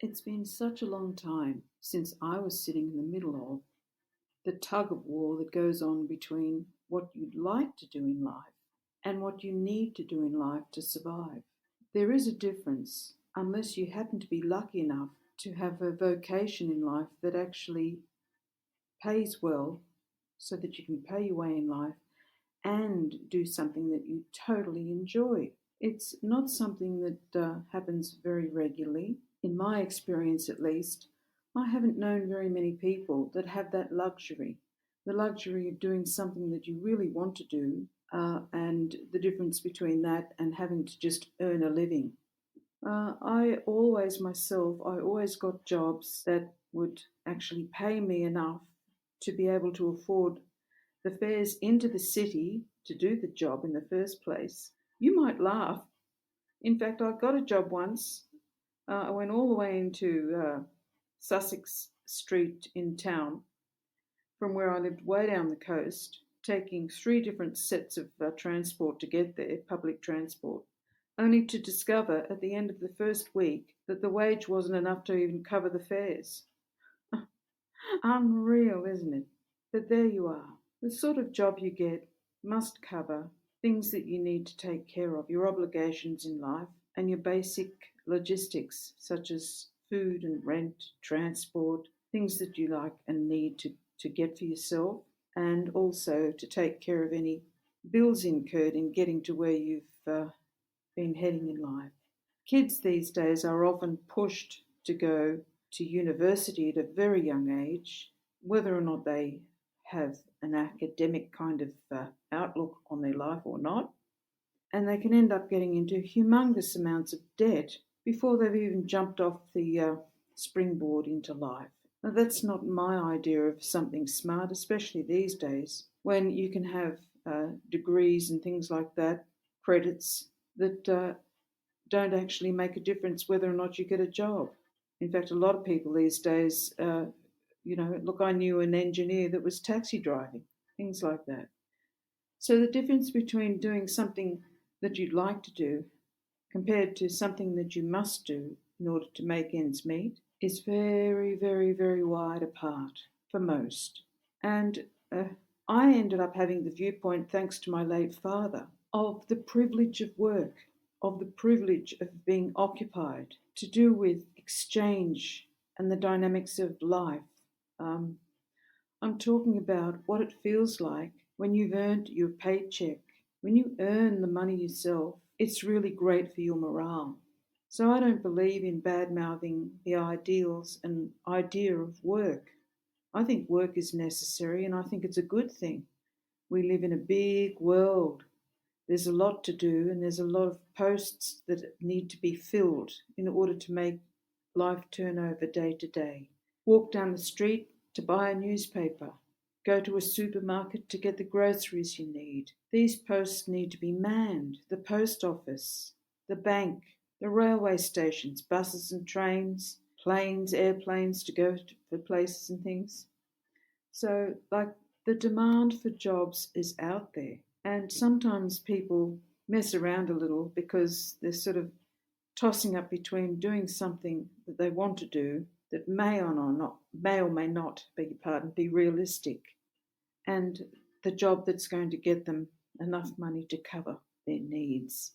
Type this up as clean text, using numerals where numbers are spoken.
It's been such a long time since I was sitting in the middle of the tug of war that goes on between what you'd like to do in life and what you need to do in life to survive. There is a difference unless you happen to be lucky enough to have a vocation in life that actually pays well so that you can pay your way in life and do something that you totally enjoy. It's not something that happens very regularly. In my experience, at least, I haven't known very many people that have that luxury, the luxury of doing something that you really want to do, and the difference between that and having to just earn a living. I always got jobs that would actually pay me enough to be able to afford the fares into the city to do the job in the first place. You might laugh. In fact, I got a job once. I went all the way into Sussex Street in town from where I lived way down the coast, taking three different sets of transport to get there, public transport, only to discover at the end of the first week that the wage wasn't enough to even cover the fares. Unreal, isn't it? But there you are. The sort of job you get must cover things that you need to take care of, your obligations in life, and your basic logistics, such as food and rent, transport, things that you like and need to get for yourself, and also to take care of any bills incurred in getting to where you've been heading in life. Kids these days are often pushed to go to university at a very young age, whether or not they have an academic kind of outlook on their life or not, and they can end up getting into humongous amounts of debt before they've even jumped off the springboard into life. Now, that's not my idea of something smart, especially these days when you can have degrees and things like that, credits that don't actually make a difference whether or not you get a job. In fact, a lot of people these days, look, I knew an engineer that was taxi driving, things like that. So the difference between doing something that you'd like to do compared to something that you must do in order to make ends meet is very, very, very wide apart for most. And I ended up having the viewpoint, thanks to my late father, of the privilege of work, of the privilege of being occupied, to do with exchange and the dynamics of life. Um, I'm talking about what it feels like when you've earned your paycheck. When you earn the money yourself, it's really great for your morale. So I don't believe in bad mouthing the ideals and idea of work. I think work is necessary and I think it's a good thing. We live in a big world. There's a lot to do and there's a lot of posts that need to be filled in order to make life turn over day to day. Walk down the street to buy a newspaper. Go to a supermarket to get the groceries you need. These posts need to be manned. The post office, the bank, the railway stations, buses and trains, planes, airplanes to go for places and things. So, like, the demand for jobs is out there. And sometimes people mess around a little because they're sort of tossing up between doing something that they want to do that may or may not, beg your pardon, be realistic, and the job that's going to get them enough money to cover their needs.